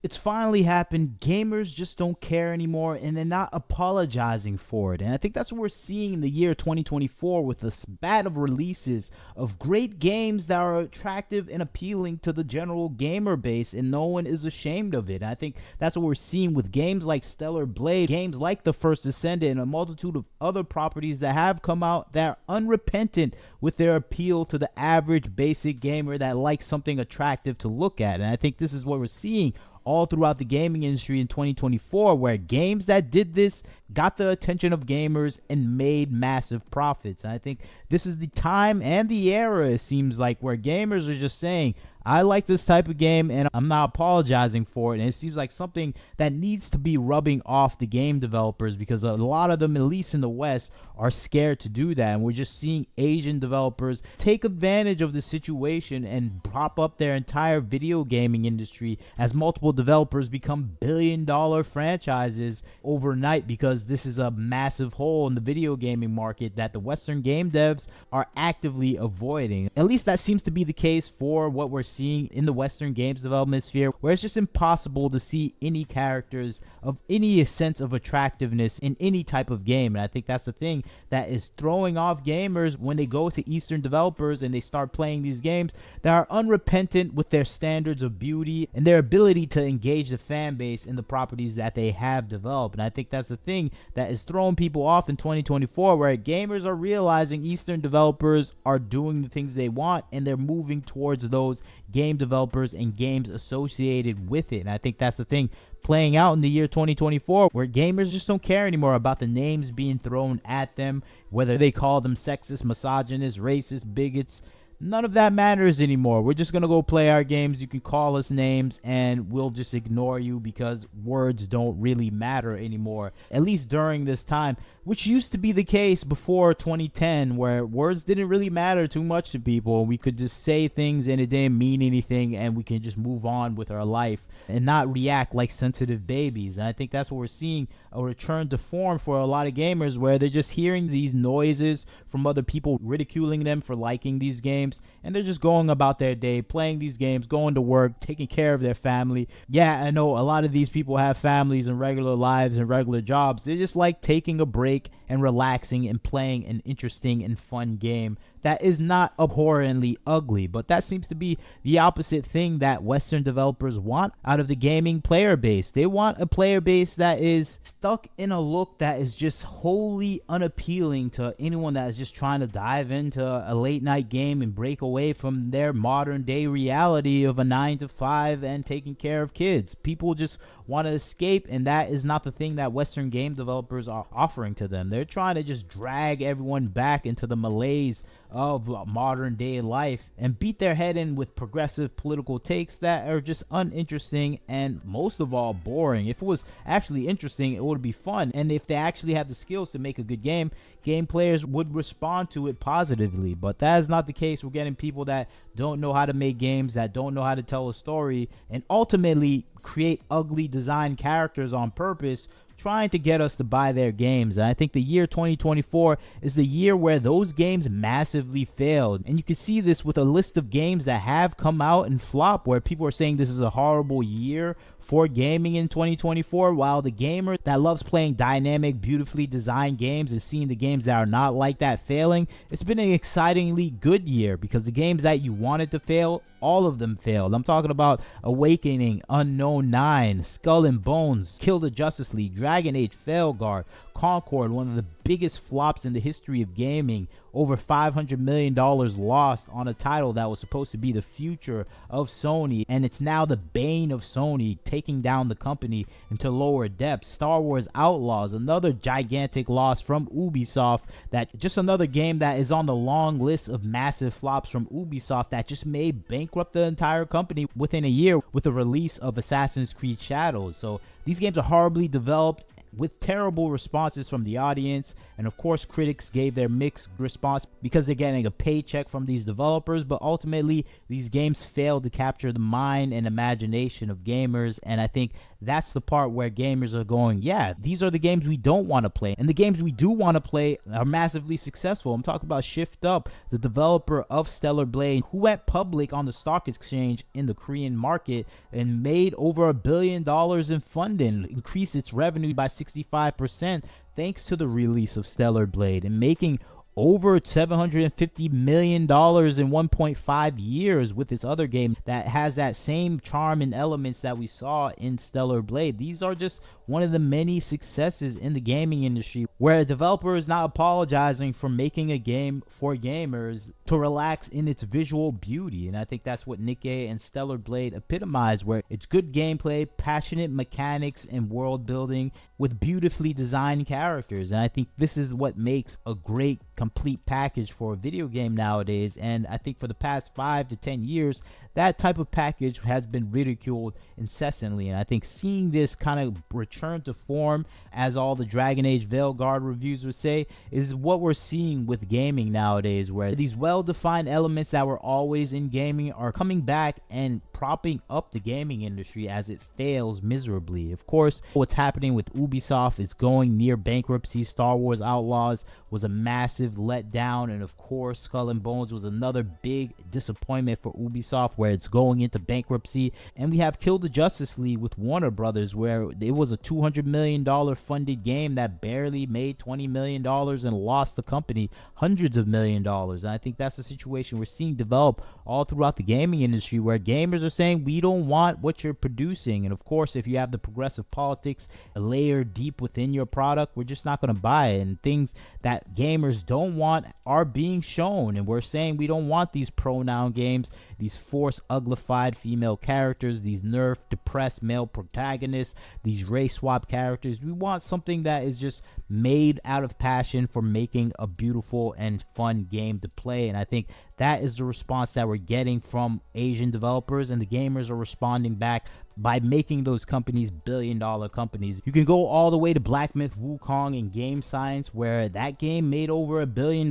It's finally happened. Gamers just don't care anymore and they're not apologizing for it. And I think that's what we're seeing in the year 2024 with a spat of releases of great games that are attractive and appealing to the general gamer base, and no one is ashamed of it. And I think that's what we're seeing with games like Stellar Blade, games like The First Descendant, and a multitude of other properties that have come out that are unrepentant with their appeal to the average basic gamer that likes something attractive to look at. And I think this is what we're seeing all throughout the gaming industry in 2024, where games that did this got the attention of gamers and made massive profits. And I think this is the time and the era, it seems like, where gamers are just saying, I like this type of game and I'm not apologizing for it. And it seems like something that needs to be rubbing off the game developers, because a lot of them, at least in the West, are scared to do that. And we're just seeing Asian developers take advantage of the situation and prop up their entire video gaming industry as multiple developers become billion-dollar franchises overnight, because this is a massive hole in the video gaming market that the Western game devs are actively avoiding. At least that seems to be the case for what we're seeing in the Western games development sphere, where it's just impossible to see any characters of any sense of attractiveness in any type of game. And I think that's the thing that is throwing off gamers when they go to Eastern developers and they start playing these games that are unrepentant with their standards of beauty and their ability to engage the fan base in the properties that they have developed. And I think that's the thing that is throwing people off in 2024, where gamers are realizing Eastern developers are doing the things they want and they're moving towards those game developers and games associated with it. And I think that's the thing playing out in the year 2024, where gamers just don't care anymore about the names being thrown at them, whether they call them sexist, misogynist, racist, bigots. None of that matters anymore. We're just going to go play our games. You can call us names and we'll just ignore you, because words don't really matter anymore, at least during this time, which used to be the case before 2010, where words didn't really matter too much to people. We could just say things and it didn't mean anything, and we can just move on with our life and not react like sensitive babies. And I think that's what we're seeing, a return to form for a lot of gamers, where they're just hearing these noises from other people ridiculing them for liking these games, and they're just going about their day, playing these games, going to work, taking care of their family. Yeah, I know a lot of these people have families and regular lives and regular jobs. They just like taking a break and relaxing and playing an interesting and fun game that is not abhorrently ugly. But that seems to be the opposite thing that Western developers want out of the gaming player base. They want a player base that is stuck in a look that is just wholly unappealing to anyone that is just trying to dive into a late night game and break away from their modern day reality of a 9 to 5 and taking care of kids. People just want to escape, and that is not the thing that Western game developers are offering to them. They're trying to just drag everyone back into the malaise of modern day life and beat their head in with progressive political takes that are just uninteresting and most of all boring. If it was actually interesting, it would be fun, and if they actually had the skills to make a good game, game players would respond to it positively. But that is not the case. We're getting people that don't know how to make games, that don't know how to tell a story, and ultimately create ugly design characters on purpose, trying to get us to buy their games. And I think the year 2024 is the year where those games massively failed. And you can see this with a list of games that have come out and flop, where people are saying this is a horrible year for gaming in 2024, while the gamer that loves playing dynamic, beautifully designed games and seeing the games that are not like that failing, it's been an excitingly good year, because the games that you wanted to fail, all of them failed. I'm talking about Awakening, Unknown 9, Skull and Bones, Kill the Justice League, Dragon Age, Failguard, Concord, one of the biggest flops in the history of gaming. Over $500 million lost on a title that was supposed to be the future of Sony, and it's now the bane of Sony, taking down the company into lower depths. Star Wars Outlaws, another gigantic loss from Ubisoft, that just another game that is on the long list of massive flops from Ubisoft that just may bankrupt the entire company within a year with the release of Assassin's Creed Shadows. So these games are horribly developed, with terrible responses from the audience. And of course, critics gave their mixed response because they're getting a paycheck from these developers. But ultimately, these games failed to capture the mind and imagination of gamers. And I think that's the part where gamers are going, yeah, these are the games we don't want to play. And the games we do want to play are massively successful. I'm talking about Shift Up, the developer of Stellar Blade, who went public on the stock exchange in the Korean market and made over $1 billion in funding, increased its revenue by 65% thanks to the release of Stellar Blade, and making over $750 million in 1.5 years with this other game that has that same charm and elements that we saw in Stellar Blade. These are just one of the many successes in the gaming industry where a developer is not apologizing for making a game for gamers to relax in its visual beauty. And I think that's what Nikke and Stellar Blade epitomize, where it's good gameplay, passionate mechanics, and world building with beautifully designed characters. And I think this is what makes a great complete package for a video game nowadays. And I think for the past 5 to 10 years, that type of package has been ridiculed incessantly. And I think seeing this kind of return to form, as all the Dragon Age Veilguard reviews would say, is what we're seeing with gaming nowadays, where these well-defined elements that were always in gaming are coming back and propping up the gaming industry as it fails miserably. Of course, what's happening with Ubisoft is going near bankruptcy. Star Wars Outlaws was a massive letdown, and of course Skull and Bones was another big disappointment for Ubisoft, where it's going into bankruptcy. And we have Kill the Justice League with Warner Brothers, where it was a $200 million funded game that barely made $20 million and lost the company hundreds of million dollars. And I think that's the situation we're seeing develop all throughout the gaming industry, where gamers are saying, we don't want what you're producing. And of course, if you have the progressive politics layered deep within your product, we're just not going to buy it. And things that gamers don't want are being shown, and we're saying we don't want these pronoun games, these forced uglified female characters, these nerfed depressed male protagonists, these race swap characters. We want something that is just made out of passion for making a beautiful and fun game to play. And I think that is the response that we're getting from Asian developers, and the gamers are responding back by making those companies billion-dollar companies. You can go all the way to Black Myth Wukong and Game Science, where that game made over $1 billion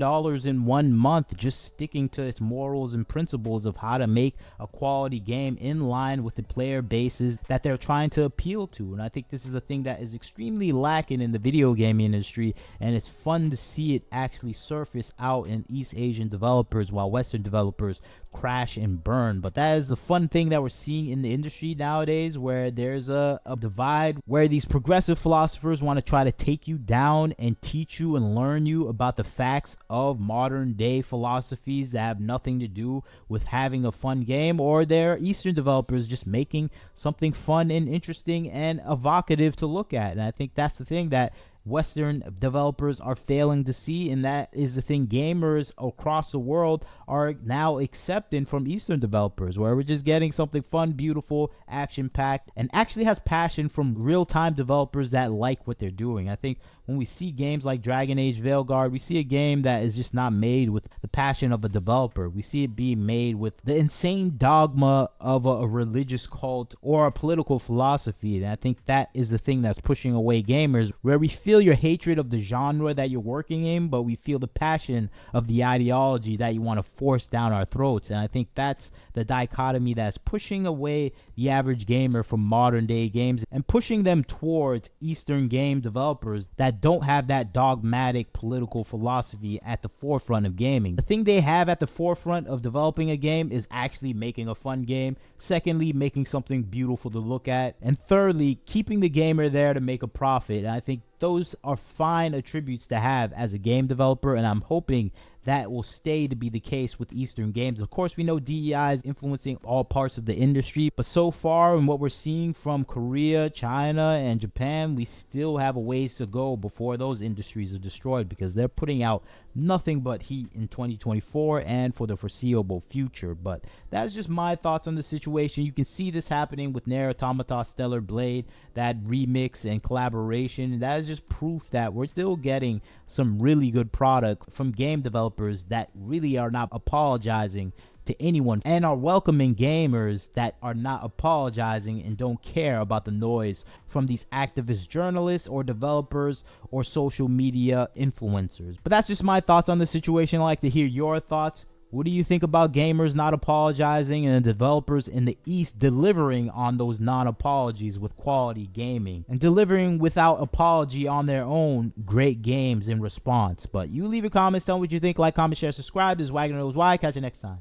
in 1 month, just sticking to its morals and principles of how to make a quality game in line with the player bases that they're trying to appeal to. And I think this is the thing that is extremely lacking in the video game industry, and it's fun to see it actually surface out in East Asian developers while Western developers crash and burn. But that is the fun thing that we're seeing in the industry nowadays, where there's a divide where these progressive philosophers want to try to take you down and teach you and learn you about the facts of modern day philosophies that have nothing to do with having a fun game, or they're Eastern developers just making something fun and interesting and evocative to look at. And I think that's the thing that Western developers are failing to see, and that is the thing gamers across the world are now accepting from Eastern developers, where we're just getting something fun, beautiful, action-packed, and actually has passion from real-time developers that like what they're doing. I think when we see games like Dragon Age Veilguard, we see a game that is just not made with the passion of a developer. We see it being made with the insane dogma of a religious cult or a political philosophy. And I think that is the thing that's pushing away gamers, where we feel your hatred of the genre that you're working in, but we feel the passion of the ideology that you want to force down our throats. And I think that's the dichotomy that's pushing away the average gamer from modern day games and pushing them towards Eastern game developers that don't have that dogmatic political philosophy at the forefront of gaming. The thing they have at the forefront of developing a game is actually making a fun game. Secondly, making something beautiful to look at. And thirdly, keeping the gamer there to make a profit. And I think those are fine attributes to have as a game developer, and I'm hoping that will stay to be the case with Eastern games. Of course, we know DEI is influencing all parts of the industry, but so far in what we're seeing from Korea, China, and Japan, we still have a ways to go before those industries are destroyed, because they're putting out nothing but heat in 2024 and for the foreseeable future. But that's just my thoughts on the situation. You can see this happening with Nier Automata Stellar Blade, that remix and collaboration. That is just proof that we're still getting some really good product from game developers that really are not apologizing to anyone and are welcoming gamers that are not apologizing and don't care about the noise from these activist journalists or developers or social media influencers. But that's just my thoughts on the situation. I'd like to hear your thoughts. What do you think about gamers not apologizing and the developers in the East delivering on those non-apologies with quality gaming and delivering without apology on their own great games in response? But you leave your comments, tell me what you think. Like, comment, share, subscribe. This is Wagner Knows Why. Catch you next time.